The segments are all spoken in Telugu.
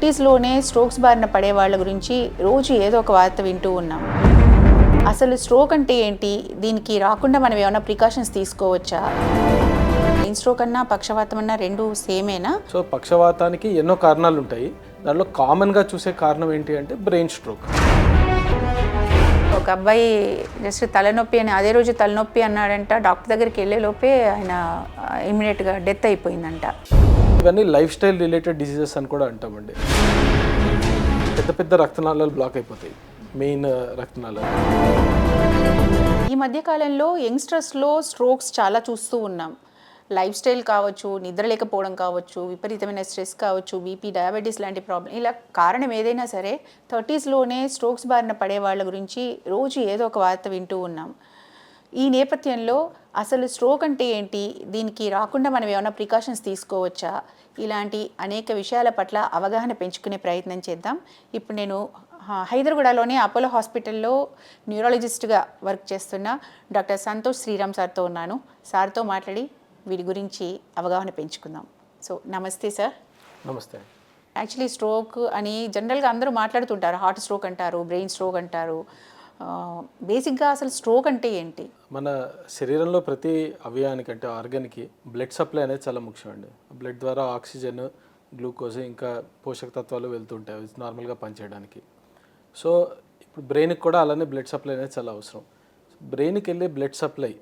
30స్లోనే స్ట్రోక్స్ బారిన పడే వాళ్ళ గురించి రోజు ఏదో ఒక వార్త వింటూ ఉన్నాం. అసలు స్ట్రోక్ అంటే ఏంటి, దీనికి రాకుండా మనం ఏమైనా ప్రికాషన్స్ తీసుకోవచ్చా? బ్రెయిన్ స్ట్రోక్ అన్నా పక్షవాతం అన్నా రెండు సేమేనా? సో పక్షవాతానికి ఎన్నో కారణాలు ఉంటాయి. దానిలో కామన్గా చూసే కారణం ఏంటి అంటే బ్రెయిన్ స్ట్రోక్. ఒక అబ్బాయి జస్ట్ తలనొప్పి అని అదే రోజు తలనొప్పి అన్నాడంట. డాక్టర్ దగ్గరికి వెళ్ళే లోపే ఆయన ఇమ్మీడియట్గా డెత్ అయిపోయిందంట. ఇవన్నీ లైఫ్ స్టైల్ రిలేటెడ్ డిసీజెస్ అని కూడా అంటామండి. పెద్ద పెద్ద రక్తనాళాలు బ్లాక్ అయిపోతాయి, మెయిన్ రక్తనాళాలు. ఈ మధ్యకాలంలో యంగ్స్టర్స్లో స్ట్రోక్స్ చాలా చూస్తూ ఉన్నాం. లైఫ్ స్టైల్ కావచ్చు, నిద్ర లేకపోవడం కావచ్చు, విపరీతమైన స్ట్రెస్ కావచ్చు, బీపీ, డయాబెటీస్ లాంటి ప్రాబ్లం, ఇలా కారణం ఏదైనా సరే 30స్లోనే స్ట్రోక్స్ బారిన పడే వాళ్ళ గురించి రోజు ఏదో ఒక వార్త వింటూ ఉన్నాం. ఈ నేపథ్యంలో అసలు స్ట్రోక్ అంటే ఏంటి, దీనికి రాకుండా మనం ఏమైనా ప్రికాషన్స్ తీసుకోవచ్చా, ఇలాంటి అనేక విషయాల పట్ల అవగాహన పెంచుకునే ప్రయత్నం చేద్దాం. ఇప్పుడు నేను హైదరాబాద్లోని అపోలో హాస్పిటల్లో న్యూరాలజిస్ట్గా వర్క్ చేస్తున్న డాక్టర్ సంతోష్ శ్రీరామ్ సార్తో ఉన్నాను. సార్తో మాట్లాడి వీటి గురించి అవగాహన పెంచుకుందాం. సో నమస్తే సార్. నమస్తే. యాక్చువల్లీ స్ట్రోక్ అని జనరల్గా అందరూ మాట్లాడుతుంటారు. హార్ట్ స్ట్రోక్ అంటారు, బ్రెయిన్ స్ట్రోక్ అంటారు. బేసిక్గా అసలు స్ట్రోక్ అంటే ఏంటి? మన శరీరంలో ప్రతి అవయవానికి అంటే ఆర్గాన్కి బ్లడ్ సప్లై అనేది చాలా ముఖ్యం అండి. బ్లడ్ ద్వారా ఆక్సిజన్, గ్లూకోజ్ ఇంకా పోషక తత్వాలు వెళ్తుంటాయి అవి నార్మల్గా పనిచేయడానికి. సో ఇప్పుడు బ్రెయిన్కి కూడా అలానే బ్లడ్ సప్లై అనేది చాలా అవసరం. బ్రెయిన్కి వెళ్ళే బ్లడ్ సప్లై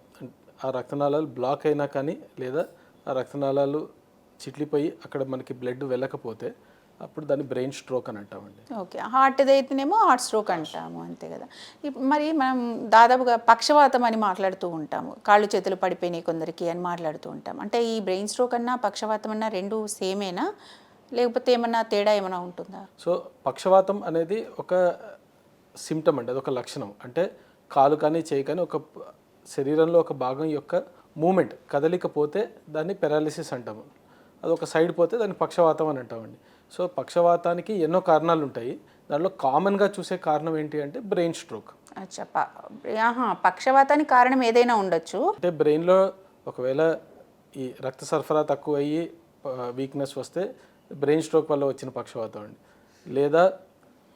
ఆ రక్తనాళాలు బ్లాక్ అయినా కానీ, లేదా ఆ రక్తనాళాలు చిట్లిపోయి అక్కడ మనకి బ్లడ్ వెళ్ళకపోతే అప్పుడు దాన్ని బ్రెయిన్ స్ట్రోక్ అని అంటామండి. ఓకే, హార్ట్ది అయితేనేమో హార్ట్ స్ట్రోక్ అంటాము, అంతే కదా. మరి మనం దాదాపుగా పక్షవాతం అని మాట్లాడుతూ ఉంటాము, కాళ్ళు చేతులు పడిపోయినాయి కొందరికి అని మాట్లాడుతూ ఉంటాం. అంటే ఈ బ్రెయిన్ స్ట్రోక్ అన్నా పక్షవాతం అన్నా రెండు సేమేనా, లేకపోతే ఏమన్నా తేడా ఏమైనా ఉంటుందా? సో పక్షవాతం అనేది ఒక సిమ్టమ్ అండి, అది ఒక లక్షణం. అంటే కాలు కానీ చేయి కానీ ఒక శరీరంలో ఒక భాగం యొక్క మూమెంట్ కదలికపోతే దాన్ని పెరాలిసిస్ అంటాము. అది ఒక సైడ్ పోతే దాన్ని పక్షవాతం అని అంటామండి. సో పక్షవాతానికి ఎన్నో కారణాలు ఉంటాయి. దానిలో కామన్గా చూసే కారణం ఏంటి అంటే బ్రెయిన్ స్ట్రోక్. అచ్చా, పక్షవాతానికి కారణం ఏదైనా ఉండొచ్చు. అంటే బ్రెయిన్లో ఒకవేళ ఈ రక్త సరఫరా తక్కువ అయ్యి వీక్నెస్ వస్తే బ్రెయిన్ స్ట్రోక్ వల్ల వచ్చిన పక్షవాతం అండి. లేదా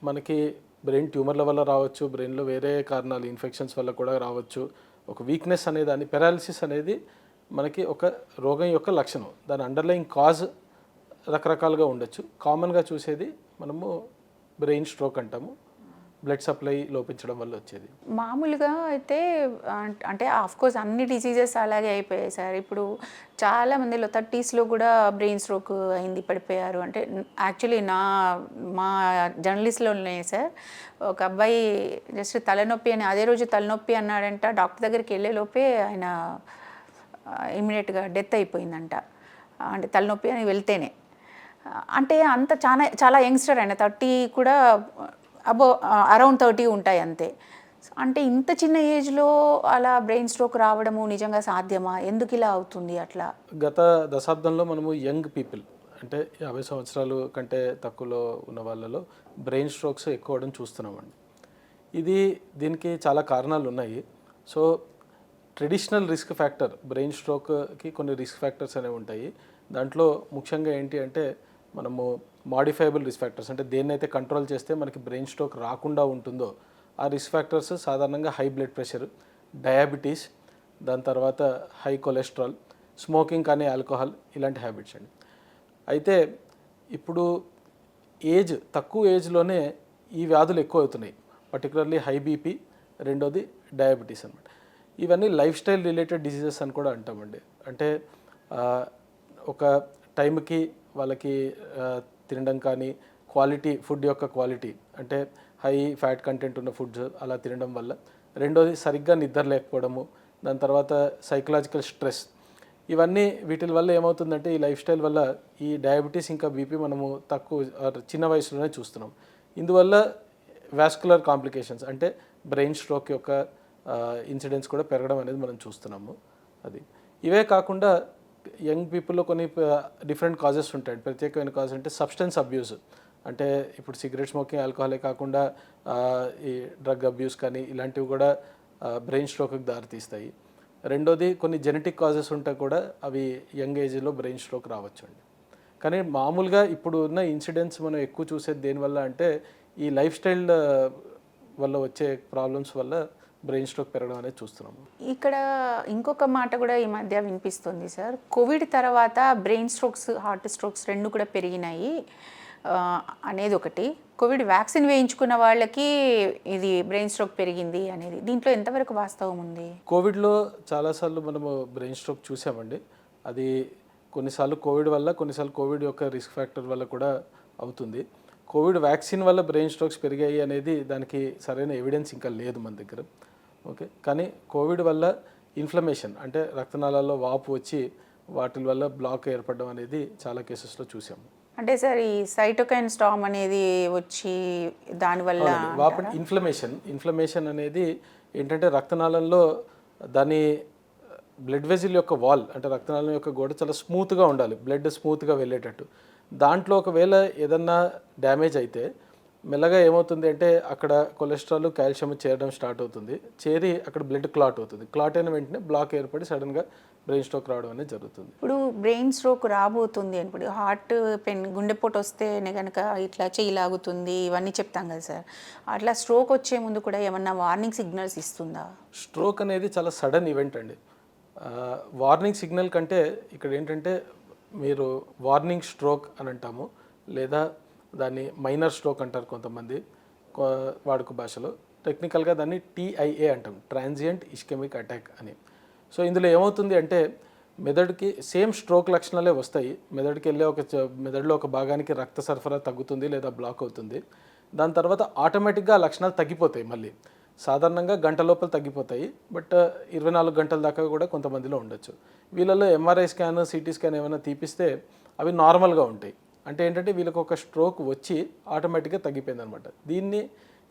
మనకి బ్రెయిన్ ట్యూమర్ల వల్ల రావచ్చు, బ్రెయిన్లో వేరే కారణాలు ఇన్ఫెక్షన్స్ వల్ల కూడా రావచ్చు. ఒక వీక్నెస్ అనే దాన్ని పెరాలిసిస్ అనేది మనకి ఒక రోగం యొక్క లక్షణం. దాని అండర్లయింగ్ కాజ్ రకరకాలుగా ఉండొచ్చు. కామన్గా చూసేది మనము బ్రెయిన్ స్ట్రోక్ అంటాము, బ్లడ్ సప్లై లోపించడం వల్ల వచ్చేది. మామూలుగా అయితే అంటే ఆఫ్కోర్స్ అన్ని డిసీజెస్ అలాగే అయిపోయాయి సార్. ఇప్పుడు చాలా మందిలో 30స్లో కూడా బ్రెయిన్ స్ట్రోక్ అయింది, పడిపోయారు. అంటే యాక్చువల్లీ మా జర్నలిస్ట్లోనే సార్ ఒక అబ్బాయి జస్ట్ తలనొప్పి అని అదే రోజు తలనొప్పి అన్నాడంట. డాక్టర్ దగ్గరికి వెళ్ళే లోపే ఆయన ఇమ్మీడియట్గా డెత్ అయిపోయిందంట. అంటే తలనొప్పి అని వెళ్తేనే. అంటే అంత చాలా యంగ్స్టర్ ఆయన, 30 కూడా అరౌండ్ 30 ఉంటాయి అంతే. అంటే ఇంత చిన్న ఏజ్లో అలా బ్రెయిన్ స్ట్రోక్ రావడము నిజంగా సాధ్యమా? ఎందుకు ఇలా అవుతుంది అట్లా? గత దశాబ్దంలో మనము యంగ్ పీపుల్ అంటే 50 సంవత్సరాలు కంటే తక్కువలో ఉన్న వాళ్ళలో బ్రెయిన్ స్ట్రోక్స్ ఎక్కువ అవడం చూస్తున్నామండి. దీనికి చాలా కారణాలు ఉన్నాయి. So traditional risk factor, brain స్ట్రోక్కి కొన్ని రిస్క్ ఫ్యాక్టర్స్ అనేవి ఉంటాయి. దాంట్లో ముఖ్యంగా ఏంటి అంటే మనము మాడిఫైబుల్ రిస్క్ ఫ్యాక్టర్స్, అంటే దేన్నైతే కంట్రోల్ చేస్తే మనకి బ్రెయిన్ స్ట్రోక్ రాకుండా ఉంటుందో ఆ రిస్క్ ఫ్యాక్టర్స్ సాధారణంగా హై బ్లడ్ ప్రెషర్, డయాబెటీస్, దాని తర్వాత హై కొలెస్ట్రాల్, స్మోకింగ్ కానీ ఆల్కహాల్, ఇలాంటి హ్యాబిట్స్ అండి. అయితే ఇప్పుడు తక్కువ ఏజ్లోనే ఈ వ్యాధులు ఎక్కువ అవుతున్నాయి. పర్టికులర్లీ హై బీపీ, రెండోది డయాబెటీస్ అనమాట. ఇవన్నీ లైఫ్ స్టైల్ రిలేటెడ్ డిసీజెస్ అని కూడా అంటామండి. అంటే ఒక టైంకి వాళ్ళకి తినడం కానీ, క్వాలిటీ ఫుడ్ యొక్క క్వాలిటీ అంటే హై ఫ్యాట్ కంటెంట్ ఉన్న ఫుడ్స్ అలా తినడం వల్ల, రెండోది సరిగ్గా నిద్ర లేకపోవడము, దాని తర్వాత సైకలాజికల్ స్ట్రెస్, ఇవన్నీ వీటి వల్ల ఏమవుతుందంటే ఈ లైఫ్ స్టైల్ వల్ల ఈ డయాబెటీస్ ఇంకా బీపీ మనము చిన్న వయసులోనే చూస్తున్నాం. ఇందువల్ల వాస్కులర్ కాంప్లికేషన్స్ అంటే బ్రెయిన్ స్ట్రోక్ యొక్క ఇన్సిడెన్స్ కూడా పెరగడం అనేది మనం చూస్తున్నాము. ఇవే కాకుండా యంగ్ పీపుల్లో కొన్ని డిఫరెంట్ కాజెస్ ఉంటాయి. ప్రత్యేకమైన కాజ్ అంటే సబ్స్టెన్స్ అబ్యూస్, అంటే ఇప్పుడు సిగరెట్ స్మోకింగ్, ఆల్కహాలే కాకుండా ఈ డ్రగ్ అబ్యూస్ కానీ ఇలాంటివి కూడా బ్రెయిన్ స్ట్రోక్కి దారితీస్తాయి. రెండోది కొన్ని జెనెటిక్ కాజెస్ ఉంటే కూడా అవి యంగ్ ఏజ్లో బ్రెయిన్ స్ట్రోక్ రావచ్చు అండి. కానీ మామూలుగా ఇప్పుడు ఉన్న ఇన్సిడెంట్స్ మనం ఎక్కువ చూసేది దేనివల్ల అంటే ఈ లైఫ్ స్టైల్ వల్ల వచ్చే ప్రాబ్లమ్స్ వల్ల బ్రెయిన్ స్ట్రోక్ పెరగడం అనేది చూస్తున్నాము. ఇక్కడ ఇంకొక మాట కూడా ఈ మధ్య వినిపిస్తుంది సార్. కోవిడ్ తర్వాత బ్రెయిన్ స్ట్రోక్స్, హార్ట్ స్ట్రోక్స్ 2 కూడా పెరిగినాయి అనేది ఒకటి. కోవిడ్ వ్యాక్సిన్ వేయించుకున్న వాళ్ళకి ఇది బ్రెయిన్ స్ట్రోక్ పెరిగింది అనేది, దీంట్లో ఎంతవరకు వాస్తవం ఉంది? కోవిడ్లో చాలాసార్లు మనము బ్రెయిన్ స్ట్రోక్ చూసామండి. అది కొన్నిసార్లు కోవిడ్ వల్ల, కొన్నిసార్లు కోవిడ్ యొక్క రిస్క్ ఫ్యాక్టర్ వల్ల కూడా అవుతుంది. కోవిడ్ వ్యాక్సిన్ వల్ల బ్రెయిన్ స్ట్రోక్స్ పెరిగాయి అనేది దానికి సరైన ఎవిడెన్స్ ఇంకా లేదు మన దగ్గర. ఓకే, కానీ కోవిడ్ వల్ల ఇన్ఫ్లమేషన్ అంటే రక్తనాళాల్లో వాపు వచ్చి వాటి వల్ల బ్లాక్ ఏర్పడడం అనేది చాలా కేసెస్లో చూసాము. అంటే సార్ ఈ సైటోకైన్ స్టార్మ్ అనేది వచ్చి దానివల్ల వాపు ఇన్ఫ్లమేషన్ అనేది ఏంటంటే రక్తనాళంలో దాని బ్లడ్ వెజిల్ యొక్క వాల్ అంటే రక్తనాళం యొక్క గోడ చాలా స్మూత్గా ఉండాలి, బ్లడ్ స్మూత్గా వెళ్ళేటట్టు. దాంట్లో ఒకవేళ ఏదన్నా డ్యామేజ్ అయితే మెల్లగా ఏమవుతుంది అంటే అక్కడ కొలెస్ట్రాల్, కాల్షియం చేరడం స్టార్ట్ అవుతుంది. చేరి అక్కడ బ్లడ్ క్లాట్ అవుతుంది. క్లాట్ అయిన వెంటనే బ్లాక్ ఏర్పడి సడన్గా బ్రెయిన్ స్ట్రోక్ రావడం అనేది జరుగుతుంది. ఇప్పుడు బ్రెయిన్ స్ట్రోక్ రాబోతుంది అని, ఇప్పుడు హార్ట్ పెయిన్, గుండెపోటు వస్తే కనుక ఇట్లా చెయ్యి లాగుతుంది ఇవన్నీ చెప్తాం కదా సార్. అట్లా స్ట్రోక్ వచ్చే ముందు కూడా ఏమన్నా వార్నింగ్ సిగ్నల్స్ ఇస్తుందా? స్ట్రోక్ అనేది చాలా సడన్ ఈవెంట్ అండి. వార్నింగ్ సిగ్నల్ కంటే ఇక్కడ ఏంటంటే మీరు వార్నింగ్ స్ట్రోక్ అని అంటాము, లేదా దాన్ని మైనర్ స్ట్రోక్ అంటారు కొంతమంది వాడుక భాషలో. టెక్నికల్గా దాన్ని TIA అంటాం, ట్రాన్సియంట్ ఇస్కెమిక్ అటాక్ అని. సో ఇందులో ఏమవుతుంది అంటే మెదడుకి సేమ్ స్ట్రోక్ లక్షణాలే వస్తాయి. మెదడుకి వెళ్ళే మెదడులో ఒక భాగానికి రక్త సరఫరా తగ్గుతుంది లేదా బ్లాక్ అవుతుంది. దాని తర్వాత ఆటోమేటిక్గా ఆ లక్షణాలు తగ్గిపోతాయి. మళ్ళీ సాధారణంగా గంట లోపల తగ్గిపోతాయి, బట్ 24 గంటల దాకా కూడా కొంతమందిలో ఉండొచ్చు. వీళ్ళలో MRI స్కాన్, CT స్కాన్ ఏమైనా తీపిస్తే అవి నార్మల్గా ఉంటాయి. అంటే ఏంటంటే వీళ్ళకి ఒక స్ట్రోక్ వచ్చి ఆటోమేటిక్గా తగ్గిపోయింది అనమాట.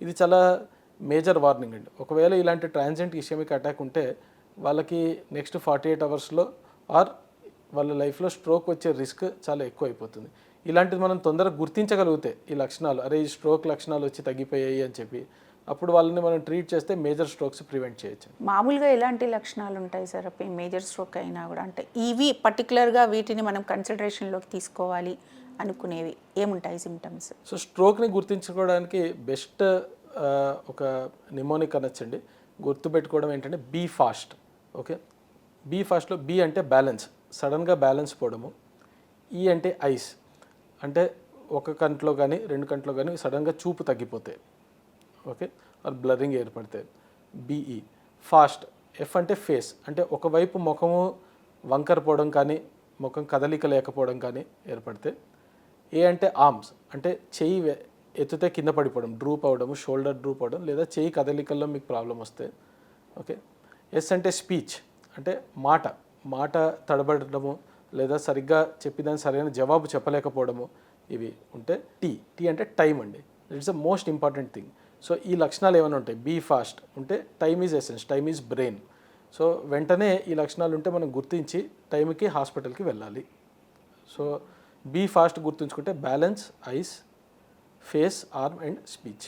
ఇది చాలా మేజర్ వార్నింగ్ అండి. ఒకవేళ ఇలాంటి ట్రాన్సియంట్ ఇస్కెమిక్ అటాక్ ఉంటే వాళ్ళకి నెక్స్ట్ 48 అవర్స్లో ఆర్ వాళ్ళ లైఫ్లో స్ట్రోక్ వచ్చే రిస్క్ చాలా ఎక్కువ అయిపోతుంది. ఇలాంటిది మనం తొందరగా గుర్తించగలిగితే ఈ లక్షణాలు, అరే ఈ స్ట్రోక్ లక్షణాలు వచ్చి తగ్గిపోయాయి అని చెప్పి, అప్పుడు వాళ్ళని మనం ట్రీట్ చేస్తే మేజర్ స్ట్రోక్స్ ప్రివెంట్ చేయొచ్చు. మామూలుగా ఎలాంటి లక్షణాలు ఉంటాయి సార్ మేజర్ స్ట్రోక్ అయినా కూడా? అంటే ఇవి పర్టికులర్గా వీటిని మనం కన్సిడరేషన్లోకి తీసుకోవాలి అనుకునేవి ఏముంటాయి సిమ్టమ్స్? సో స్ట్రోక్ని గుర్తించుకోవడానికి బెస్ట్ ఒక నిమోనిక్ అనొచ్చండి. గుర్తుపెట్టుకోవడం ఏంటంటే బీ ఫాస్ట్. ఓకే, బీ ఫాస్ట్లో బీ అంటే బ్యాలెన్స్, సడన్గా బ్యాలెన్స్ పోవడము. ఈ అంటే ఐస్, అంటే ఒక కంట్లో కానీ 2 కంట్లో కానీ సడన్గా చూపు తగ్గిపోతాయి. ఓకే, ఆర్ బ్లరింగ్ ఏర్పడతాయి. BE fast. F అంటే ఫేస్, అంటే ఒకవైపు ముఖము వంకర పోవడం కానీ ముఖం కదలిక లేకపోవడం కానీ ఏర్పడితే. A అంటే ఆర్మ్స్, అంటే చెయ్యి ఎత్తితే కింద పడిపోవడం, డ్రూప్ అవ్వడము, షోల్డర్ డ్రూప్ అవ్వడం, లేదా చెయ్యి కదలికల్లో మీకు ప్రాబ్లం వస్తే. ఓకే, S అంటే స్పీచ్, అంటే మాట తడబడము, లేదా సరిగ్గా చెప్పిదాన్ని సరైన జవాబు చెప్పలేకపోవడము, ఇవి ఉంటే. T అంటే టైం అండి. It's the most important thing. So ఈ లక్షణాలు ఏమైనా ఉంటాయి, బీ ఫాస్ట్ ఉంటే time is essence, time is brain. So వెంటనే ఈ లక్షణాలు ఉంటే మనం గుర్తించి టైంకి హాస్పిటల్కి వెళ్ళాలి. సో బీ ఫాస్ట్ గుర్తుంచుకుంటే balance, ice, face, arm and speech.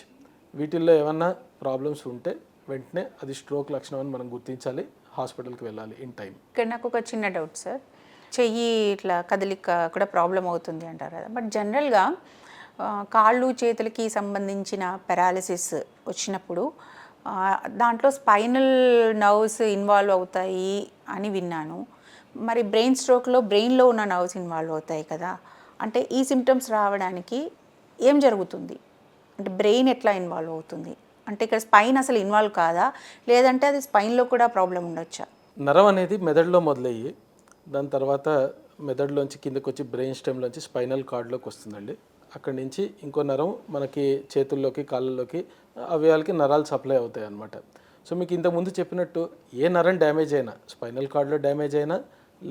వీటిల్లో ఏమన్నా ప్రాబ్లమ్స్ ఉంటే వెంటనే అది స్ట్రోక్ లక్షణం అని మనం గుర్తించాలి, హాస్పిటల్కి వెళ్ళాలి ఇన్ టైం. ఇక్కడ నాకు ఒక చిన్న డౌట్ సార్. చెయ్యి ఇట్లా కదలిక కూడా ప్రాబ్లం అవుతుంది అంటారు కదా, బట్ జనరల్గా కాళ్ళు చేతులకి సంబంధించిన పెరాలిసిస్ వచ్చినప్పుడు దాంట్లో స్పైనల్ నర్వ్స్ ఇన్వాల్వ్ అవుతాయి అని విన్నాను. మరి బ్రెయిన్ స్ట్రోక్లో బ్రెయిన్లో ఉన్న నర్వ్స్ ఇన్వాల్వ్ అవుతాయి కదా, అంటే ఈ సిమ్టమ్స్ రావడానికి ఏం జరుగుతుంది? అంటే బ్రెయిన్ ఎట్లా ఇన్వాల్వ్ అవుతుంది? అంటే ఇక్కడ స్పైన్ అసలు ఇన్వాల్వ్ కాదా, లేదంటే అది స్పైన్లో కూడా ప్రాబ్లం ఉండొచ్చా? నరం అనేది మెదడులో మొదలయ్యి దాని తర్వాత మెదడులోంచి కిందకు వచ్చి బ్రెయిన్ స్టెమ్లోంచి స్పైనల్ కార్డ్లోకి వస్తుందండి. అక్కడి నుంచి ఇంకో నరం మనకి చేతుల్లోకి, కాళ్ళలోకి, అవయవాలకి నరాలు సప్లై అవుతాయి అన్నమాట. సో మీకు ఇంతకుముందు చెప్పినట్టు ఏ నరం డ్యామేజ్ అయినా, స్పైనల్ కార్డ్లో డ్యామేజ్ అయినా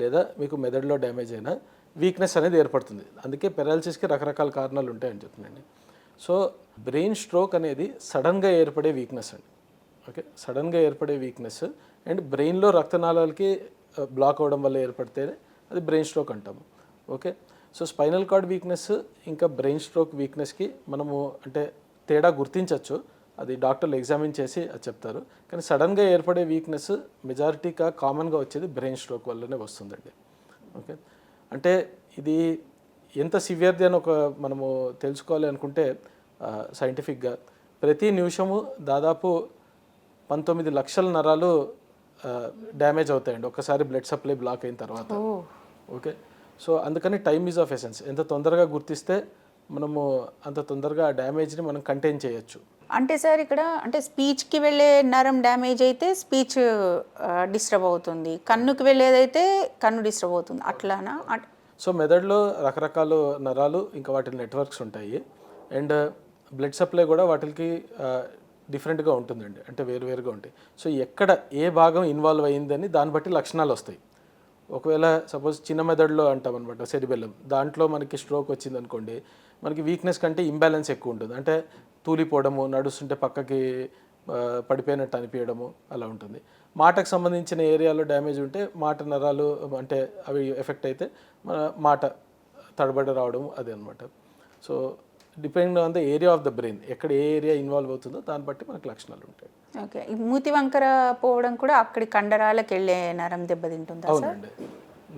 లేదా మీకు మెదడులో డ్యామేజ్ అయినా వీక్నెస్ అనేది ఏర్పడుతుంది. అందుకే పెరాలసిస్కి రకరకాల కారణాలు ఉంటాయని చెప్తున్నాండి. సో బ్రెయిన్ స్ట్రోక్ అనేది సడన్గా ఏర్పడే వీక్నెస్ అండి. ఓకే, సడన్గా ఏర్పడే వీక్నెస్ అండ్ బ్రెయిన్లో రక్తనాళాలకి బ్లాక్ అవ్వడం వల్ల ఏర్పడితే అది బ్రెయిన్ స్ట్రోక్ అంటాము. Okay, so spinal cord weakness ఇంకా బ్రెయిన్ స్ట్రోక్ వీక్నెస్కి మనము అంటే తేడా గుర్తించవచ్చు, అది డాక్టర్లు ఎగ్జామిన్ చేసి అది చెప్తారు. కానీ సడన్గా ఏర్పడే వీక్నెస్ మెజారిటీగా కామన్గా వచ్చేది బ్రెయిన్ స్ట్రోక్ వల్లనే వస్తుందండి. ఓకే, అంటే ఇది ఎంత సివియర్ది అని మనము తెలుసుకోవాలి అనుకుంటే సైంటిఫిక్గా ప్రతి నిమిషము దాదాపు 19 లక్షల నరాలు డ్యామేజ్ అవుతాయండి ఒక్కసారి బ్లడ్ సప్లై బ్లాక్ అయిన తర్వాత. ఓకే, సో అందుకని టైమ్ ఈజ్ ఆఫ్ ఎసెన్స్. ఎంత తొందరగా గుర్తిస్తే మనము అంత తొందరగా ఆ డ్యామేజ్ని మనం కంటైన్ చేయొచ్చు. అంటే సార్ ఇక్కడ అంటే స్పీచ్కి వెళ్ళే నరం డ్యామేజ్ అయితే స్పీచ్ డిస్టర్బ్ అవుతుంది, కన్నుకి వెళ్ళేదైతే కన్ను డిస్టర్బ్ అవుతుంది, అట్లానా? సో మెదడులో రకరకాల నరాలు ఇంకా వాటి నెట్వర్క్స్ ఉంటాయి. అండ్ బ్లడ్ సప్లై కూడా వాటికి డిఫరెంట్గా ఉంటుందండి, అంటే వేరువేరుగా ఉంటాయి. సో ఎక్కడ ఏ భాగం ఇన్వాల్వ్ అయ్యిందని దాన్ని బట్టి లక్షణాలు వస్తాయి. ఒకవేళ సపోజ్ చిన్న మెదడులో అంటాం అనమాట, సెరిబెల్లం, దాంట్లో మనకి స్ట్రోక్ వచ్చింది అనుకోండి, మనకి వీక్నెస్ కంటే ఇంబ్యాలెన్స్ ఎక్కువ ఉంటుంది. అంటే తూలిపోవడము, నడుస్తుంటే పక్కకి పడిపోయినట్టు అనిపించడము అలా ఉంటుంది. మాటకు సంబంధించిన ఏరియాలో డ్యామేజ్ ఉంటే మాట నరాలు అంటే అవి ఎఫెక్ట్ అయితే మన మాట తడబడి రావడం అది అనమాట. So depend on the area of the brain, ఎక్కడ ఏ ఏరియా ఇన్వాల్వ్ అవుతుందో దాన్ని బట్టి మనకు లక్షణాలు ఉంటాయి. ఓకే, ఈ మూతి వంకర పోవడం కూడా అక్కడి కండరాలకు వెళ్ళే నరం దెబ్బతింటుందా? అవునండి,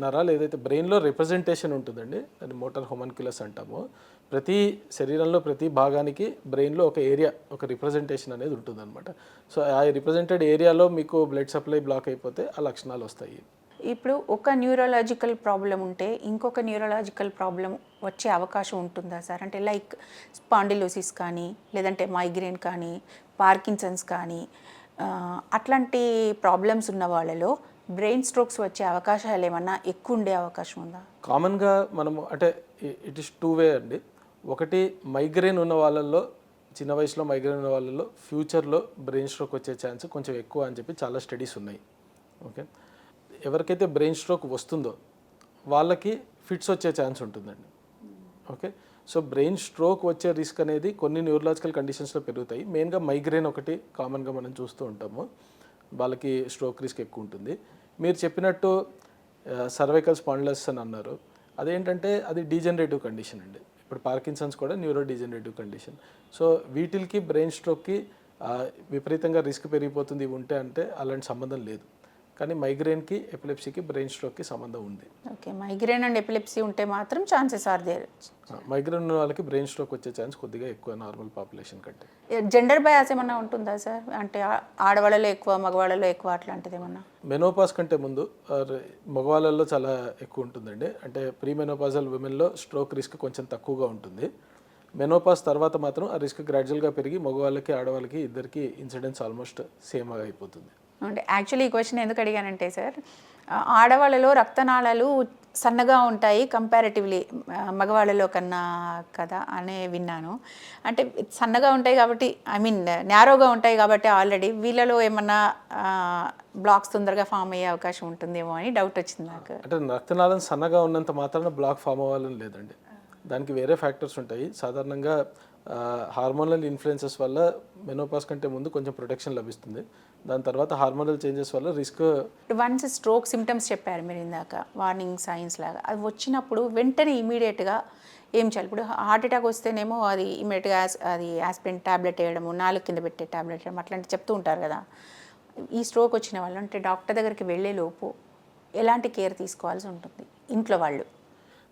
నరాలు ఏదైతే బ్రెయిన్లో రిప్రజెంటేషన్ ఉంటుందండి, అది మోటార్ హోమన్క్యులస్ అంటాము. ప్రతి శరీరంలో ప్రతి భాగానికి బ్రెయిన్లో ఒక ఏరియా, ఒక రిప్రజెంటేషన్ అనేది ఉంటుందన్నమాట. సో ఆ రిప్రజెంటెడ్ ఏరియాలో మీకు బ్లడ్ సప్లై బ్లాక్ అయిపోతే ఆ లక్షణాలు వస్తాయి. ఇప్పుడు ఒక న్యూరలాజికల్ ప్రాబ్లం ఉంటే ఇంకొక న్యూరలాజికల్ ప్రాబ్లం వచ్చే అవకాశం ఉంటుందా సార్? అంటే లైక్ స్పాండిలోసిస్ కానీ, లేదంటే మైగ్రేన్ కానీ, పార్కిన్సన్స్ కానీ, అట్లాంటి ప్రాబ్లమ్స్ ఉన్న వాళ్ళలో బ్రెయిన్ స్ట్రోక్స్ వచ్చే అవకాశాలు ఏమన్నా ఎక్కువ ఉండే అవకాశం ఉందా? కామన్గా మనము అంటే ఇట్ ఈస్ టూ వే అండి. ఒకటి, మైగ్రేన్ ఉన్న వాళ్ళల్లో, చిన్న వయసులో మైగ్రేన్ ఉన్న వాళ్ళల్లో ఫ్యూచర్లో బ్రెయిన్ స్ట్రోక్ వచ్చే ఛాన్స్ కొంచెం ఎక్కువ అని చెప్పి చాలా స్టడీస్ ఉన్నాయి. ఓకే, ఎవరికైతే బ్రెయిన్ స్ట్రోక్ వస్తుందో వాళ్ళకి ఫిట్స్ వచ్చే ఛాన్స్ ఉంటుందండి. ఓకే, సో బ్రెయిన్ స్ట్రోక్ వచ్చే రిస్క్ అనేది కొన్ని న్యూరలాజికల్ కండిషన్స్లో పెరుగుతాయి. మెయిన్గా మైగ్రేన్ ఒకటి కామన్గా మనం చూస్తూ ఉంటాము, వాళ్ళకి స్ట్రోక్ రిస్క్ ఎక్కువ ఉంటుంది. మీరు చెప్పినట్టు సర్వైకల్ స్పాండిలోసిస్ అని అన్నారు, అదేంటంటే అది డీజనరేటివ్ కండిషన్ అండి. ఇప్పుడు పార్కిన్సన్స్ కూడా న్యూరో డీజనరేటివ్ కండిషన్. సో వీటికి బ్రెయిన్ స్ట్రోక్కి విపరీతంగా రిస్క్ పెరిగిపోతుంది ఉంటే అంటే అలాంటి సంబంధం లేదు. కానీ మైగ్రేన్కి, ఎపిలెప్సీకి, బ్రెయిన్ స్ట్రోక్కి సంబంధం ఉంది. ఓకే, మైగ్రేన్ అండ్ ఎపిలెప్సీ ఉంటే మాత్రం ఛాన్సెస్ ఆర్ దేర్. మైగ్రేన్ ఉన్న వాళ్ళకి బ్రెయిన్ స్ట్రోక్ వచ్చే ఛాన్స్ కొద్దిగా ఎక్కువ నార్మల్ పాపులేషన్ కంటే. జెండర్ బయాస్ ఏమన్నా ఉంటుందా సార్? అంటే ఆడవాళ్ళలో ఎక్కువ, మగవాళ్ళలో ఎక్కువ అట్లాంటిది ఏమన్నా? మెనోపాస్ కంటే ముందు మగవాళ్ళల్లో చాలా ఎక్కువ ఉంటుందండి. అంటే ప్రీ మెనోపాజల్ విమెన్లో స్ట్రోక్ రిస్క్ కొంచెం తక్కువగా ఉంటుంది. మెనోపాస్ తర్వాత మాత్రం ఆ రిస్క్ గ్రాడ్యువల్గా పెరిగి మగవాళ్ళకి, ఆడవాళ్ళకి ఇద్దరికి ఇన్సిడెన్స్ ఆల్మోస్ట్ సేమ్గా అయిపోతుంది. అంటే యాక్చువల్లీ ఈ క్వశ్చన్ ఎందుకు అడిగానంటే సార్, ఆడవాళ్ళలో రక్తనాళాలు సన్నగా ఉంటాయి కంపారిటివ్లీ మగవాళ్ళలో కన్నా కదా అనే విన్నాను. అంటే సన్నగా ఉంటాయి కాబట్టి, ఐ మీన్ నేరోగా ఉంటాయి కాబట్టి ఆల్రెడీ వీళ్ళలో ఏమన్నా బ్లాక్స్ తొందరగా ఫామ్ అయ్యే అవకాశం ఉంటుందేమో అని డౌట్ వచ్చింది నాకు. అంటే రక్తనాళం సన్నగా ఉన్నంత మాత్రాన బ్లాక్ ఫామ్ అవ్వాలని లేదండి, దానికి వేరే ఫ్యాక్టర్స్ ఉంటాయి. సాధారణంగా హార్మోనల్ ఇన్ఫ్లుయెన్సెస్ వల్ల మెనోపాస్ కంటే ముందు కొంచెం ప్రొటెక్షన్ లభిస్తుంది. దాని తర్వాత హార్మోనల్ చేంజెస్ వల్ల రిస్క్. వన్స్ స్ట్రోక్ సిమ్టమ్స్ చెప్పారు మీరు ఇందాక, వార్నింగ్ సైన్స్ లాగా, అది వచ్చినప్పుడు వెంటనే ఇమీడియట్గా ఏం చేయాలి? ఇప్పుడు హార్ట్ అటాక్ వస్తేనేమో అది ఇమీడియట్గా అది ఆస్పిరిన్ ట్యాబ్లెట్ వేయడము, నాలుగు కింద పెట్టే ట్యాబ్లెట్ వేయడం అట్లాంటివి చెప్తూ ఉంటారు కదా. ఈ స్ట్రోక్ వచ్చిన వాళ్ళు అంటే డాక్టర్ దగ్గరికి వెళ్ళే లోపు ఎలాంటి కేర్ తీసుకోవాల్సి ఉంటుంది ఇంట్లో వాళ్ళు?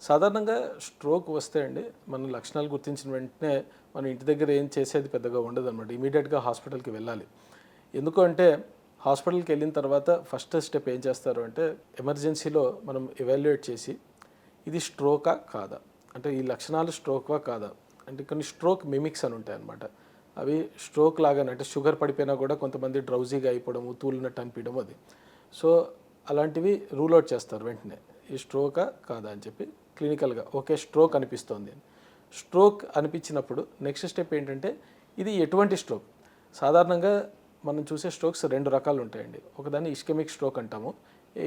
సాధారణంగా స్ట్రోక్ వస్తే అండి, మన లక్షణాలు గుర్తించిన వెంటనే మనం ఇంటి దగ్గర ఏం చేసేది పెద్దగా ఉండదు అనమాట. ఇమీడియట్గా హాస్పిటల్కి వెళ్ళాలి. ఎందుకు అంటే హాస్పిటల్కి వెళ్ళిన తర్వాత ఫస్ట్ స్టెప్ ఏం చేస్తారు అంటే ఎమర్జెన్సీలో మనం ఎవాల్యుయేట్ చేసి ఇది స్ట్రోకా కాదా, అంటే ఈ లక్షణాలు స్ట్రోకా కాదా, అంటే కొన్ని స్ట్రోక్ మిమిక్స్ అని ఉంటాయి అన్నమాట. అవి స్ట్రోక్ లాగానే, అంటే షుగర్ పడిపోయినా కూడా కొంతమంది డ్రౌజీగా అయిపోవడము, తూలినట్టు అనిపించడం అది. సో అలాంటివి రూల్ అవుట్ చేస్తారు వెంటనే, ఈ స్ట్రోకా కాదా అని చెప్పి క్లినికల్గా ఓకే స్ట్రోక్ అనిపిస్తోంది. స్ట్రోక్ అనిపించినప్పుడు నెక్స్ట్ స్టెప్ ఏంటంటే ఇది ఎటువంటి స్ట్రోక్. సాధారణంగా మనం చూసే స్ట్రోక్స్ రెండు రకాలు ఉంటాయండి. ఒకదాన్ని ఇస్కెమిక్ స్ట్రోక్ అంటాము.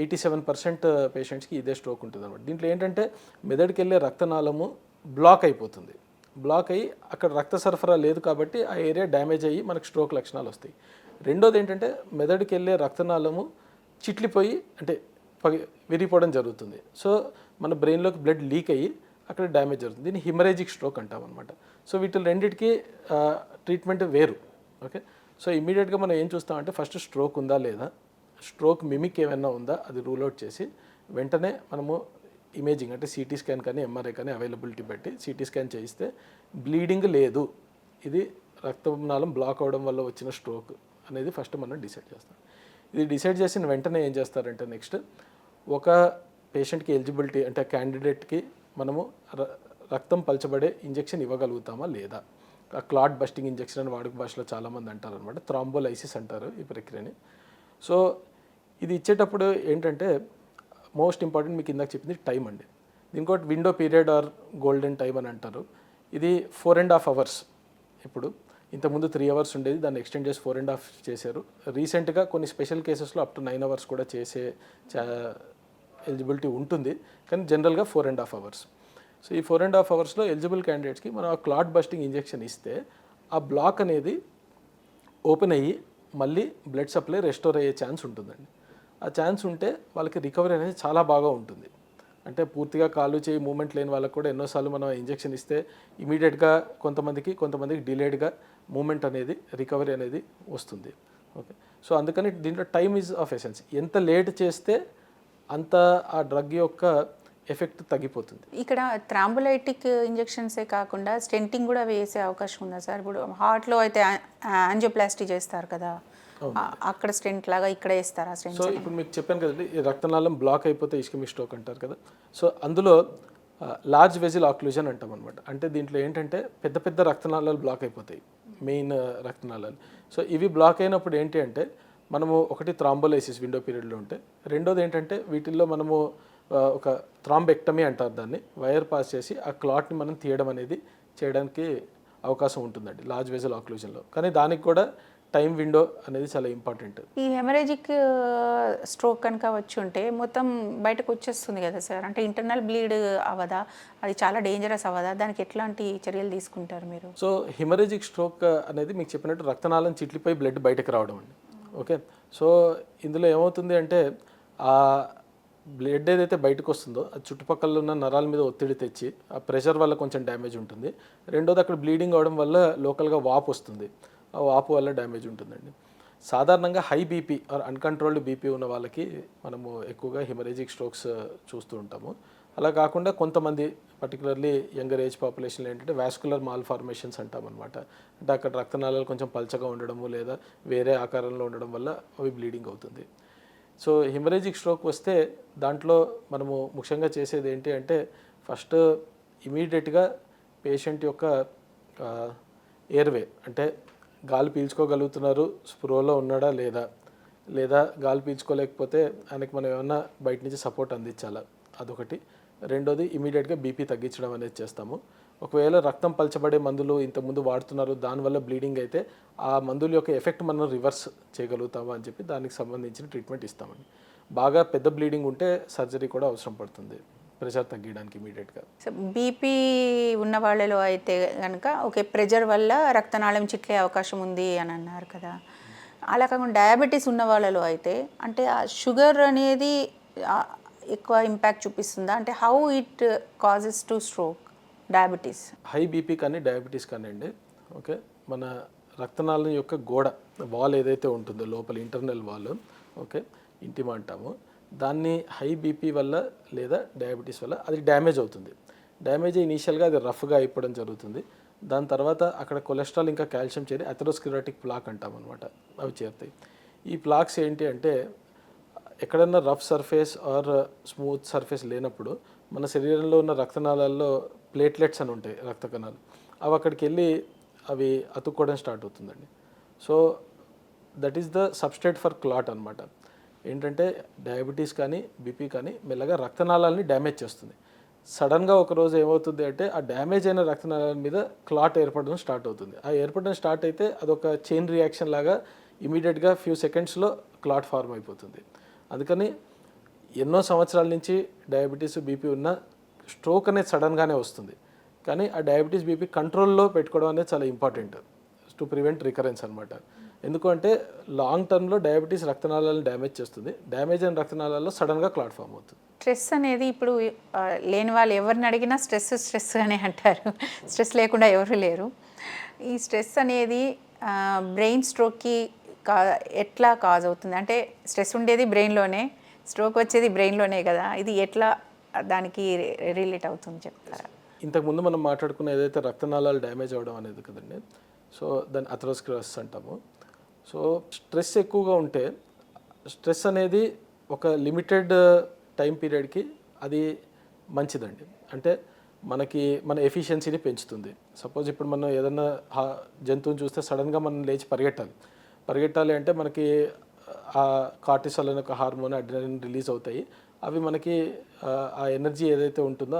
87% పేషెంట్స్కి ఇదే స్ట్రోక్ ఉంటుంది అనమాట. దీంట్లో ఏంటంటే మెదడుకి వెళ్ళే రక్తనాళము బ్లాక్ అయిపోతుంది. బ్లాక్ అయ్యి అక్కడ రక్త సరఫరా లేదు కాబట్టి ఆ ఏరియా డ్యామేజ్ అయ్యి మనకు స్ట్రోక్ లక్షణాలు వస్తాయి. రెండోది ఏంటంటే మెదడుకి వెళ్ళే రక్తనాళము చిట్లిపోయి అంటే విరిగిపోవడం జరుగుతుంది. సో మన బ్రెయిన్లోకి బ్లడ్ లీక్ అయ్యి అక్కడ డ్యామేజ్ జరుగుతుంది. దీన్ని హిమరేజిక్ స్ట్రోక్ అంటాం అనమాట. సో వీటి రెండింటికి ట్రీట్మెంట్ వేరు. ఓకే, సో ఇమీడియట్గా మనం ఏం చూస్తామంటే ఫస్ట్ స్ట్రోక్ ఉందా లేదా, స్ట్రోక్ మిమిక్ ఏమైనా ఉందా అది రూల్ అవుట్ చేసి వెంటనే మనము ఇమేజింగ్ అంటే సిటీ స్కాన్ కానీ ఎంఆర్ఐ కానీ అవైలబిలిటీ బట్టి సిటీ స్కాన్ చేయిస్తే బ్లీడింగ్ లేదు, ఇది రక్తనాళం బ్లాక్ అవడం వల్ల వచ్చిన స్ట్రోక్ అనేది ఫస్ట్ మనం డిసైడ్ చేస్తాం. ఇది డిసైడ్ చేసిన వెంటనే ఏం చేస్తారంటే నెక్స్ట్ ఒక పేషెంట్కి ఎలిజిబిలిటీ అంటే క్యాండిడేట్కి మనము రక్తం పలచబడే ఇంజెక్షన్ ఇవ్వగలుగుతామా లేదా, ఆ క్లాట్ బస్టింగ్ ఇంజెక్షన్ అని వాడుక భాషలో చాలామంది అంటారు అనమాట, థ్రాంబోలైసిస్ అంటారు ఈ ప్రక్రియని. సో ఇది ఇచ్చేటప్పుడు ఏంటంటే మోస్ట్ ఇంపార్టెంట్ మీకు ఇందాక చెప్పింది టైం అండి. ఇంకోటి window period are golden time అని అంటారు. ఇది 4.5 hours. ఇప్పుడు ఇంతకుముందు 3 hours ఉండేది, దాన్ని ఎక్స్టెండ్ చేసి 4.5 చేశారు. రీసెంట్గా కొన్ని స్పెషల్ కేసెస్లో అప్ టు 9 hours కూడా చేసే ఎలిజిబిలిటీ ఉంటుంది, కానీ జనరల్గా 4.5 hours. సో ఈ 4.5 hours ఎలిజిబుల్ క్యాండిడేట్స్కి మనం ఆ క్లాట్ బస్టింగ్ ఇంజెక్షన్ ఇస్తే ఆ బ్లాక్ అనేది ఓపెన్ అయ్యి మళ్ళీ బ్లడ్ సప్లై రెస్టోర్ అయ్యే ఛాన్స్ ఉంటుందండి. ఆ ఛాన్స్ ఉంటే వాళ్ళకి రికవరీ అనేది చాలా బాగా ఉంటుంది. అంటే పూర్తిగా కాలు చేయి మూమెంట్ లేని వాళ్ళకి కూడా ఎన్నోసార్లు మనం ఇంజెక్షన్ ఇస్తే ఇమీడియట్గా కొంతమందికి డిలేడ్గా మూమెంట్ అనేది రికవరీ అనేది వస్తుంది. ఓకే, సో అందుకని దీంట్లో టైమ్ ఈజ్ ఆఫ్ ఎసెన్స్. ఎంత లేట్ చేస్తే అంత ఆ డ్రగ్ యొక్క ఎఫెక్ట్ తగ్గిపోతుంది. ఇక్కడ థ్రాంబోలైటిక్ ఇంజెక్షన్సే కాకుండా స్టెంటింగ్ కూడా వేసే అవకాశం ఉందా సార్? ఇప్పుడు హార్ట్లో అయితే యాంజియోప్లాస్టీ చేస్తారు కదా, అక్కడ స్టెంట్ లాగా ఇక్కడ వేస్తారా స్టెంట్? సో ఇప్పుడు మీకు చెప్పాను కదండి, ఈ రక్తనాళం బ్లాక్ అయిపోతే ఇస్కెమిక్ స్ట్రోక్ అంటారు కదా. సో అందులో లార్జ్ వెజిల్ ఆక్లూజన్ అంటాం అనమాట. అంటే దీంట్లో ఏంటంటే పెద్ద పెద్ద రక్తనాళాలు బ్లాక్ అయిపోతాయి, మెయిన్ రక్తనాళాలు. సో ఇవి బ్లాక్ అయినప్పుడు ఏంటి అంటే మనము ఒకటి థ్రాంబోలైసిస్ విండో పీరియడ్లో ఉంటే, రెండోది ఏంటంటే వీటిల్లో మనము ఒక థ్రాంబెక్టమీ అంటారు దాన్ని, వైర్ పాస్ చేసి ఆ క్లాట్ని మనం తీయడం అనేది చేయడానికి అవకాశం ఉంటుందండి లార్జ్ వెజిల్ ఆక్లూజన్లో. కానీ దానికి కూడా టైం విండో అనేది చాలా ఇంపార్టెంట్. ఈ హెమరేజిక్ స్ట్రోక్ కనుక వచ్చి ఉంటే మొత్తం బయటకు వచ్చేస్తుంది కదా సార్, అంటే ఇంటర్నల్ బ్లీడ్ అవ్వదా? అది చాలా డేంజరస్ అవ్వదా? దానికి ఎట్లాంటి చర్యలు తీసుకుంటారు మీరు? సో హెమరేజిక్ స్ట్రోక్ అనేది మీకు చెప్పినట్టు రక్తనాళం చిట్లిపోయి బ్లడ్ బయటకు రావడం అండి. ఓకే, సో ఇందులో ఏమవుతుంది అంటే ఆ బ్లడ్ ఏదైతే బయటకు వస్తుందో అది చుట్టుపక్కల ఉన్న నరాల మీద ఒత్తిడి తెచ్చి ఆ ప్రెషర్ వల్ల కొంచెం డ్యామేజ్ ఉంటుంది. రెండోది అక్కడ బ్లీడింగ్ అవడం వల్ల లోకల్గా వాపు వస్తుంది, ఆ వాపు వల్ల డ్యామేజ్ ఉంటుందండి. సాధారణంగా high BP or uncontrolled BP ఉన్న వాళ్ళకి మనము ఎక్కువగా హెమరేజిక్ స్ట్రోక్స్ చూస్తూ ఉంటాము. అలా కాకుండా కొంతమంది పర్టికులర్లీ యంగర్ ఏజ్ పాపులేషన్లో ఏంటంటే వాస్కులర్ మాల్ఫార్మేషన్స్ అంటామన్నమాట. అంటే అక్కడ రక్తనాళాలు కొంచెం పల్చగా ఉండడము లేదా వేరే ఆకారంలో ఉండడం వల్ల అవి బ్లీడింగ్ అవుతుంది. సో హెమరేజిక్ స్ట్రోక్ వస్తే దాంట్లో మనము ముఖ్యంగా చేసేది ఏంటి అంటే ఫస్ట్ ఇమీడియట్గా పేషెంట్ యొక్క ఎయిర్వే అంటే గాలి పీల్చుకోగలుగుతున్నారు, స్ప్రోలో ఉన్నాడా లేదా గాలి పీల్చుకోలేకపోతే ఆయనకి మనం ఏమన్నా బయట నుంచి సపోర్ట్ అందించాలా, అదొకటి. రెండోది ఇమీడియట్గా బీపీ తగ్గించడం అనేది చేస్తాము. ఒకవేళ రక్తం పలచబడే మందులు ఇంతకుముందు వాడుతున్నారు, దానివల్ల బ్లీడింగ్ అయితే ఆ మందుల యొక్క ఎఫెక్ట్ మనం రివర్స్ చేయగలుగుతామా అని చెప్పి దానికి సంబంధించిన ట్రీట్మెంట్ ఇస్తామండి. బాగా పెద్ద బ్లీడింగ్ ఉంటే సర్జరీ కూడా అవసరం పడుతుంది ప్రెషర్ తగ్గించడానికి ఇమీడియట్గా. సో బీపీ ఉన్న వాళ్ళలో అయితే కనుక ఓకే, ప్రెషర్ వల్ల రక్తనాళం చిట్లే అవకాశం ఉంది అని అన్నారు కదా. అలా కాకుండా డయాబెటీస్ ఉన్న వాళ్ళలో అయితే అంటే ఆ షుగర్ అనేది ఎక్కువ ఇంపాక్ట్ చూపిస్తుందా? అంటే how it causes to stroke diabetes? High BP కానీ డయాబెటీస్ కానీ అండి, ఓకే, మన రక్తనాళం యొక్క గోడ వాల్ ఏదైతే ఉంటుందో లోపల ఇంటర్నల్ వాల్, ఓకే, ఇంటిమా అంటాము, దాన్ని హై బీపీ వల్ల లేదా డయాబెటీస్ వల్ల అది డ్యామేజ్ అవుతుంది. డ్యామేజ్ ఇనీషియల్గా అది రఫ్గా అయిపోవడం జరుగుతుంది. దాని తర్వాత అక్కడ కొలెస్ట్రాల్ ఇంకా కాల్షియం చేరి అథెరోస్క్లెరోటిక్ ప్లాక్ అంటాం అనమాట, అవి చేరుతాయి. ఈ ప్లాక్స్ ఏంటి అంటే ఎక్కడన్నా rough surface or smooth surface లేనప్పుడు మన శరీరంలో ఉన్న రక్తనాళాల్లో ప్లేట్లెట్స్ అని ఉంటాయి, రక్త కణాలు, అవి అక్కడికి వెళ్ళి అవి అతుక్కోవడం స్టార్ట్ అవుతుందండి. So that is the substrate for clot అనమాట. ఏంటంటే డయాబెటీస్ కానీ బీపీ కానీ మెల్లగా రక్తనాళాలని డ్యామేజ్ చేస్తుంది. సడన్గా ఒకరోజు ఏమవుతుంది అంటే ఆ డ్యామేజ్ అయిన రక్తనాళాల మీద క్లాట్ ఏర్పడడం స్టార్ట్ అవుతుంది. ఆ ఏర్పడడం స్టార్ట్ అయితే అదొక చైన్ రియాక్షన్ లాగా ఇమీడియట్గా ఫ్యూ సెకండ్స్లో క్లాట్ ఫార్మ్ అయిపోతుంది. అందుకని ఎన్నో సంవత్సరాల నుంచి డయాబెటీస్ బీపీ ఉన్న స్ట్రోక్ అనేది సడన్గానే వస్తుంది. కానీ ఆ డయాబెటీస్ బీపీ కంట్రోల్లో పెట్టుకోవడం అనేది చాలా ఇంపార్టెంట్ టు ప్రివెంట్ రికరెన్స్ అనమాట. ఎందుకంటే లాంగ్ టర్మ్లో డయాబెటీస్ రక్తనాళాలను డ్యామేజ్ చేస్తుంది. డ్యామేజ్ అయిన రక్తనాళాల్లో సడన్గా క్లాట్ ఫామ్ అవుతుంది. స్ట్రెస్ అనేది ఇప్పుడు లేని వాళ్ళు ఎవరిని అడిగినా స్ట్రెస్ అనే అంటారు. స్ట్రెస్ లేకుండా ఎవరు లేరు. ఈ స్ట్రెస్ అనేది బ్రెయిన్ స్ట్రోక్కి ఎట్లా కాజ్ అవుతుంది? అంటే స్ట్రెస్ ఉండేది బ్రెయిన్లోనే, స్ట్రోక్ వచ్చేది బ్రెయిన్లోనే కదా, ఇది ఎట్లా దానికి రిలేట్ అవుతుంది చెప్తారా? ఇంతకుముందు మనం మాట్లాడుకున్న ఏదైతే రక్తనాళాలు డ్యామేజ్ అవ్వడం అనేది కదండి, సో దాన్ని అథెరోస్క్లెరోసిస్ అంటాము. సో స్ట్రెస్ ఎక్కువగా ఉంటే, స్ట్రెస్ అనేది ఒక లిమిటెడ్ టైం పీరియడ్కి అది మంచిదండి. అంటే మన ఎఫిషియన్సీని పెంచుతుంది. సపోజ్ ఇప్పుడు మనం ఏదన్నా జంతువుని చూస్తే సడన్గా మనం లేచి పరిగెట్టాలి అంటే మనకి ఆ కార్టిసాల్ అనే ఒక హార్మోన్, అడ్రినలిన్ రిలీజ్ అవుతాయి. అవి మనకి ఆ ఎనర్జీ ఏదైతే ఉంటుందో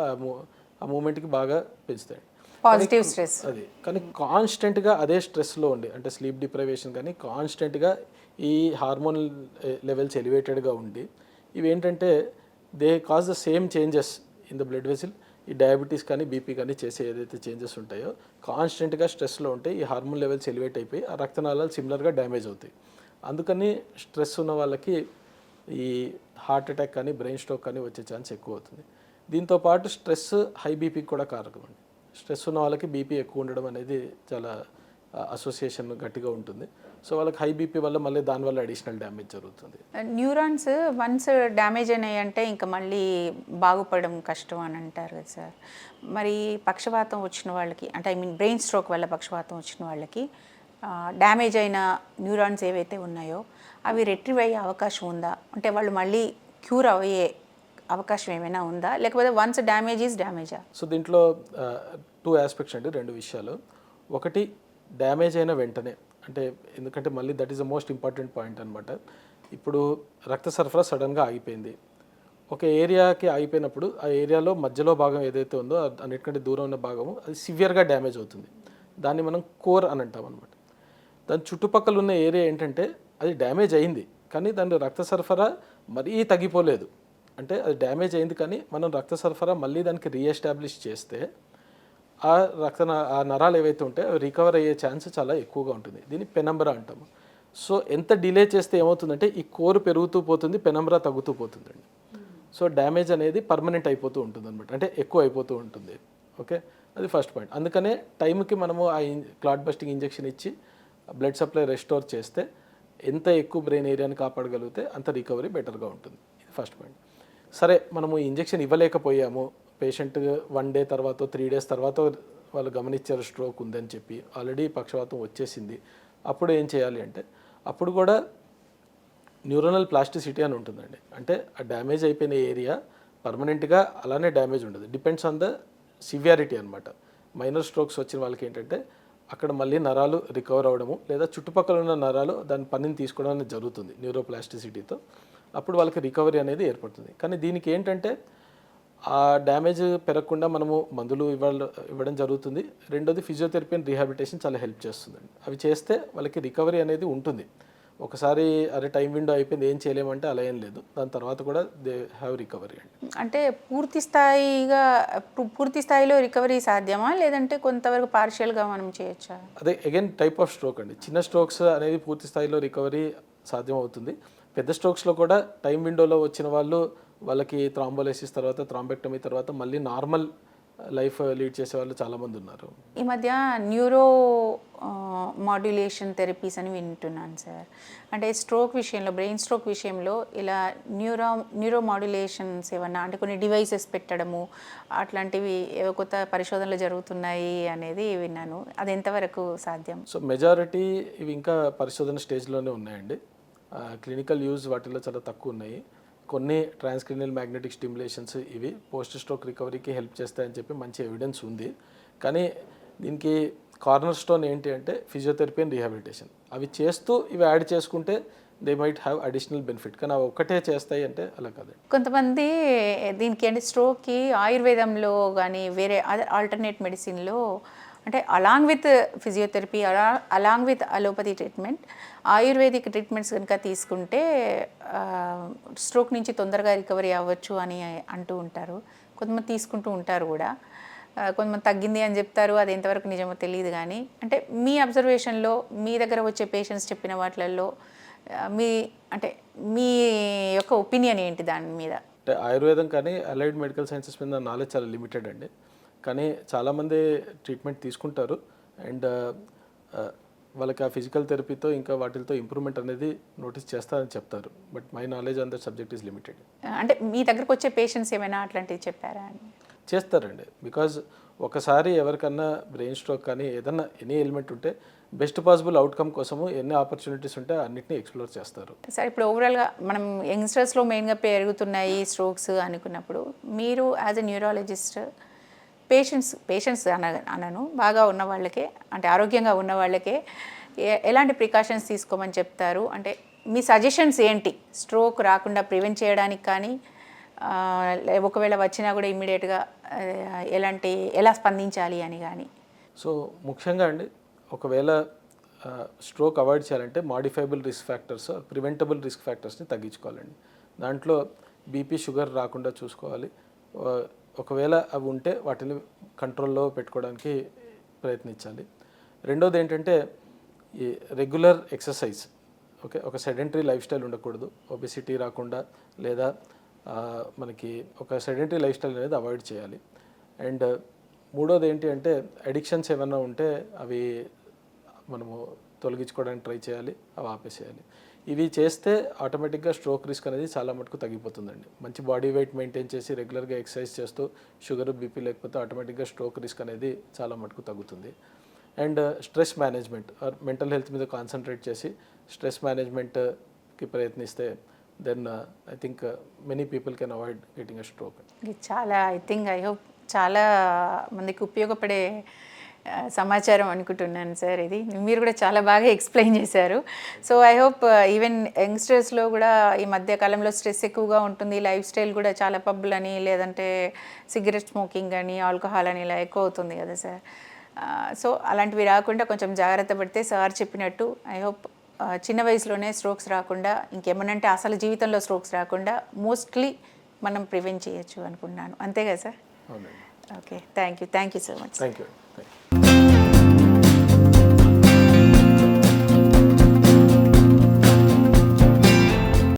ఆ మూమెంట్కి బాగా పెంచుతాయి. పాజిటివ్ స్ట్రెస్ అది కానీ కాన్స్టెంట్గా అదే స్ట్రెస్లో ఉండి, అంటే స్లీప్ డిప్రైవేషన్ కానీ కాన్స్టెంట్గా ఈ హార్మోన్ లెవెల్స్ ఎలివేటెడ్గా ఉండి, ఇవేంటంటే they cause the same changes in the blood vessel. ఈ డయాబెటీస్ కానీ బీపీ కానీ చేసే ఏదైతే చేంజెస్ ఉంటాయో కాన్స్టెంట్గా స్ట్రెస్లో ఉంటే ఈ హార్మోన్ లెవెల్స్ ఎలివేట్ అయిపోయి ఆ రక్తనాళాలు సిమిలర్గా డ్యామేజ్ అవుతాయి. అందుకని స్ట్రెస్ ఉన్న వాళ్ళకి ఈ హార్ట్ అటాక్ కానీ బ్రెయిన్ స్ట్రోక్ కానీ వచ్చే ఛాన్స్ ఎక్కువ అవుతుంది. దీంతోపాటు స్ట్రెస్ హై బీపీకి కూడా కారకం అండి. స్ట్రెస్ ఉన్న వాళ్ళకి బీపీ ఎక్కువ ఉండడం అనేది చాలా అసోసియేషన్ గట్టిగా ఉంటుంది. సో వాళ్ళకి హై బీపీ వల్ల మళ్ళీ దానివల్ల అడిషనల్ డ్యామేజ్ జరుగుతుంది. న్యూరాన్స్ వన్స్ డ్యామేజ్ అయినాయి అంటే ఇంకా మళ్ళీ బాగుపడడం కష్టం అని అంటారు కదా సార్. మరి పక్షవాతం వచ్చిన వాళ్ళకి, అంటే ఐ మీన్ బ్రెయిన్ స్ట్రోక్ వల్ల పక్షవాతం వచ్చిన వాళ్ళకి డ్యామేజ్ అయిన న్యూరాన్స్ ఏవైతే ఉన్నాయో అవి రెట్రివ్ అయ్యే అవకాశం ఉందా? అంటే వాళ్ళు మళ్ళీ క్యూర్ అయ్యే అవకాశం ఏమైనా ఉందా, లేకపోతే వన్స్ డ్యామేజ్ ఈజ్ డ్యామేజా? సో దీంట్లో 2 ఆస్పెక్ట్స్ అండి, 2 విషయాలు. ఒకటి, డ్యామేజ్ అయిన వెంటనే, అంటే ఎందుకంటే మళ్ళీ that is the most important point అనమాట. ఇప్పుడు రక్త సరఫరా సడన్గా ఆగిపోయింది. ఒక ఏరియాకి ఆగిపోయినప్పుడు ఆ ఏరియాలో మధ్యలో భాగం ఏదైతే ఉందో అన్నిటికంటే దూరం ఉన్న భాగము అది సివియర్గా డ్యామేజ్ అవుతుంది. దాన్ని మనం కోర్ అని అంటాం అనమాట. దాని చుట్టుపక్కల ఉన్న ఏరియా ఏంటంటే అది డ్యామేజ్ అయింది కానీ దాని రక్త సరఫరా మరీ తగ్గిపోలేదు. అంటే అది డ్యామేజ్ అయింది కానీ మనం రక్త సరఫరా మళ్ళీ దానికి రీఎస్టాబ్లిష్ చేస్తే ఆ నరాలు ఏవైతే ఉంటాయో అవి రికవర్ అయ్యే ఛాన్స్ చాలా ఎక్కువగా ఉంటుంది. దీన్ని పెనంబ్రా అంటాము. సో ఎంత డిలే చేస్తే ఏమవుతుందంటే ఈ కోర్ పెరుగుతూ పోతుంది, పెనంబ్రా తగ్గుతూ పోతుందండి. సో డ్యామేజ్ అనేది పర్మనెంట్ అయిపోతూ ఉంటుంది అనమాట, అంటే ఎక్కువ అయిపోతూ ఉంటుంది. ఓకే, అది ఫస్ట్ పాయింట్. అందుకనే టైంకి మనము ఆ క్లాట్ బస్టింగ్ ఇంజెక్షన్ ఇచ్చి బ్లడ్ సప్లై రెస్టోర్ చేస్తే ఎంత ఎక్కువ బ్రెయిన్ ఏరియాని కాపాడగలిగితే అంత రికవరీ బెటర్గా ఉంటుంది. ఇది ఫస్ట్ పాయింట్. సరే, మనము ఇంజెక్షన్ ఇవ్వలేకపోయాము, పేషెంట్ 1 డే తర్వాత 3 డేస్ తర్వాత వాళ్ళు గమనించారు స్ట్రోక్ ఉందని చెప్పి, ఆల్రెడీ పక్షవాతం వచ్చేసింది. అప్పుడు ఏం చేయాలి అంటే, అప్పుడు కూడా న్యూరోనల్ ప్లాస్టిసిటీ అని ఉంటుందండి. అంటే ఆ డ్యామేజ్ అయిపోయిన ఏరియా పర్మనెంట్గా అలానే డ్యామేజ్ ఉండదు, డిపెండ్స్ ఆన్ ద సివియారిటీ అనమాట. మైనర్ స్ట్రోక్స్ వచ్చిన వాళ్ళకి ఏంటంటే అక్కడ మళ్ళీ నరాలు రికవర్ అవ్వడము లేదా చుట్టుపక్కల ఉన్న నరాలు దాని పనిని తీసుకోవడం అనేది జరుగుతుంది న్యూరోప్లాస్టిసిటీతో. అప్పుడు వాళ్ళకి రికవరీ అనేది ఏర్పడుతుంది. కానీ దీనికి ఏంటంటే ఆ డ్యామేజ్ పెరగకుండా మనము మందులు ఇవ్వడం జరుగుతుంది. రెండోది ఫిజియోథెరపీ అండ్ రీహాబిలిటేషన్ చాలా హెల్ప్ చేస్తుందండి. అవి చేస్తే వాళ్ళకి రికవరీ అనేది ఉంటుంది. ఒకసారి అరే టైం విండో అయిపోయింది ఏం చేయలేమంటే అలా ఏం లేదు, దాని తర్వాత కూడా దే హ్యావ్ రికవరీ అండి. అంటే పూర్తి స్థాయిలో రికవరీ సాధ్యమా, లేదంటే కొంతవరకు పార్షియల్గా మనం చేయొచ్చా? అదే అగైన్ టైప్ ఆఫ్ స్ట్రోక్ అండి. చిన్న స్ట్రోక్స్ అనేది పూర్తి స్థాయిలో రికవరీ సాధ్యం అవుతుంది. పెద్ద స్ట్రోక్స్లో కూడా టైం విండోలో వచ్చిన వాళ్ళకి థ్రాంబోలైసిస్ తర్వాత థ్రాంబెక్టమీ తర్వాత మళ్ళీ నార్మల్ లైఫ్ లీడ్ చేసే వాళ్ళు చాలామంది ఉన్నారు. ఈ మధ్య న్యూరో మాడ్యులేషన్ థెరపీస్ అని వింటున్నాను సార్. అంటే స్ట్రోక్ విషయంలో, బ్రెయిన్ స్ట్రోక్ విషయంలో ఇలా న్యూరో మాడ్యులేషన్స్ ఏమన్నా, అంటే కొన్ని డివైసెస్ పెట్టడము అట్లాంటివి ఏవో కొత్త పరిశోధనలు జరుగుతున్నాయి అనేది విన్నాను. అది ఎంతవరకు సాధ్యం? సో మెజారిటీ ఇవి ఇంకా పరిశోధన స్టేజ్లోనే ఉన్నాయండి. క్లినికల్ యూజ్ వాటిల్లో చాలా తక్కువ ఉన్నాయి. కొన్ని ట్రాన్స్క్రీనియల్ మ్యాగ్నెటిక్ స్టిమ్యులేషన్స్ ఇవి పోస్ట్ స్ట్రోక్ రికవరీకి హెల్ప్ చేస్తాయని చెప్పి మంచి ఎవిడెన్స్ ఉంది. కానీ దీనికి కార్నర్ స్టోన్ ఏంటి అంటే ఫిజియోథెరపీ అండ్ రీహాబిలిటేషన్. అవి చేస్తూ ఇవి యాడ్ చేసుకుంటే they might have additional benefit. కానీ అవి ఒక్కటే చేస్తాయి అంటే అలా కాదండి. కొంతమంది దీనికి అంటే స్ట్రోక్కి ఆయుర్వేదంలో కానీ వేరే ఆల్టర్నేట్ మెడిసిన్లో, అంటే along with physiotherapy, along with allopathy treatment, ayurvedic treatments కనుక తీసుకుంటే స్ట్రోక్ నుంచి తొందరగా రికవరీ అవ్వచ్చు అని అంటూ ఉంటారు. కొంతమంది తీసుకుంటూ ఉంటారు కూడా. కొంతమంది తగ్గింది అని చెప్తారు, అది ఎంతవరకు నిజమో తెలియదు. కానీ అంటే మీ అబ్జర్వేషన్లో, మీ దగ్గర వచ్చే పేషెంట్స్ చెప్పిన వాటిల్లో మీ యొక్క ఒపీనియన్ ఏంటి దాని మీద? అంటే ఆయుర్వేదం కానీ అలైడ్ మెడికల్ సైన్సెస్ మీద నాలెడ్జ్ చాలా లిమిటెడ్ అండి. కానీ చాలామంది ట్రీట్మెంట్ తీసుకుంటారు. అండ్ వాళ్ళకి ఆ ఫిజికల్ థెరపీతో ఇంకా వాటితో ఇంప్రూవ్మెంట్ అనేది నోటీస్ చేస్తారని చెప్తారు. But my knowledge on that subject is limited. అంటే మీ దగ్గరకు వచ్చే పేషెంట్స్ ఏమైనా అట్లాంటివి చెప్పారా అని? చేస్తారండి. బికాజ్ ఒకసారి ఎవరికన్నా బ్రెయిన్ స్ట్రోక్ కానీ ఏదన్నా ఎనీ ఎలిమెంట్ ఉంటే బెస్ట్ పాసిబుల్ అవుట్కమ్ కోసము ఎన్ని ఆపర్చునిటీస్ ఉంటే అన్నిటిని ఎక్స్ప్లోర్ చేస్తారు. సార్ ఇప్పుడు ఓవరాల్గా మనం యంగ్స్టర్స్లో మెయిన్గా పెరుగుతున్నాయి స్ట్రోక్స్ అనుకున్నప్పుడు మీరు యాజ్ ఎ న్యూరాలజిస్ట్ పేషెంట్స్ అనను బాగా ఉన్న వాళ్ళకే అంటే ఆరోగ్యంగా ఉన్న వాళ్ళకే ఎలాంటి ప్రికాషన్స్ తీసుకోమని చెప్తారు? అంటే మీ సజెషన్స్ ఏంటి స్ట్రోక్ రాకుండా ప్రివెంట్ చేయడానికి కానీ ఒకవేళ వచ్చినా కూడా ఇమ్మీడియట్గా ఎలా స్పందించాలి అని కానీ? సో ముఖ్యంగా అండి ఒకవేళ స్ట్రోక్ అవాయిడ్ చేయాలంటే modifiable risk factors preventable risk ఫ్యాక్టర్స్ని తగ్గించుకోవాలండి. దాంట్లో బీపీ షుగర్ రాకుండా చూసుకోవాలి. ఒకవేళ అవి ఉంటే వాటిని కంట్రోల్లో పెట్టుకోవడానికి ప్రయత్నించాలి. రెండోది ఏంటంటే ఈ రెగ్యులర్ ఎక్సర్సైజ్. ఓకే, ఒక సెడెంటరీ లైఫ్ స్టైల్ ఉండకూడదు. ఒబెసిటీ రాకుండా లేదా మనకి ఒక సెడెంటరీ లైఫ్ స్టైల్ అనేది అవాయిడ్ చేయాలి. అండ్ మూడోది ఏంటి అంటే అడిక్షన్స్ ఏమైనా ఉంటే అవి మనము తొలగించుకోవడానికి ట్రై చేయాలి, అవి ఆపేసేయాలి. ఇవి చేస్తే ఆటోమేటిక్గా స్ట్రోక్ రిస్క్ అనేది చాలా మటుకు తగ్గిపోతుందండి. మంచి బాడీ వెయిట్ మెయింటైన్ చేసి రెగ్యులర్గా ఎక్సర్సైజ్ చేస్తూ షుగర్ బీపీ లేకపోతే ఆటోమేటిక్గా స్ట్రోక్ రిస్క్ అనేది చాలా మటుకు తగ్గుతుంది. And stress management mental health మీద కాన్సన్ట్రేట్ చేసి స్ట్రెస్ మేనేజ్మెంట్కి ప్రయత్నిస్తే then I think many people can avoid getting a stroke. చాలా ఐ హోప్ చాలా మందికి ఉపయోగపడే సమాచారం అనుకుంటున్నాను సార్. ఇది మీరు కూడా చాలా బాగా ఎక్స్ప్లెయిన్ చేశారు. సో ఐ హోప్ ఈవెన్ యంగ్స్టర్స్లో కూడా ఈ మధ్య కాలంలో స్ట్రెస్ ఎక్కువగా ఉంటుంది, లైఫ్ స్టైల్ కూడా చాలా పబ్బులని లేదంటే సిగరెట్ స్మోకింగ్ అని ఆల్కహాల్ అని ఇలా ఎక్కువ అవుతుంది కదా సార్. సో అలాంటివి రాకుండా కొంచెం జాగ్రత్త పడితే సార్ చెప్పినట్టు ఐ హోప్ చిన్న వయసులోనే స్ట్రోక్స్ రాకుండా ఇంకేమనంటే అసలు జీవితంలో స్ట్రోక్స్ రాకుండా మోస్ట్లీ మనం ప్రివెంట్ చేయొచ్చు అనుకుంటున్నాను. అంతే కదా సార్? అవునండి. Okay, thank you so much. Thank you.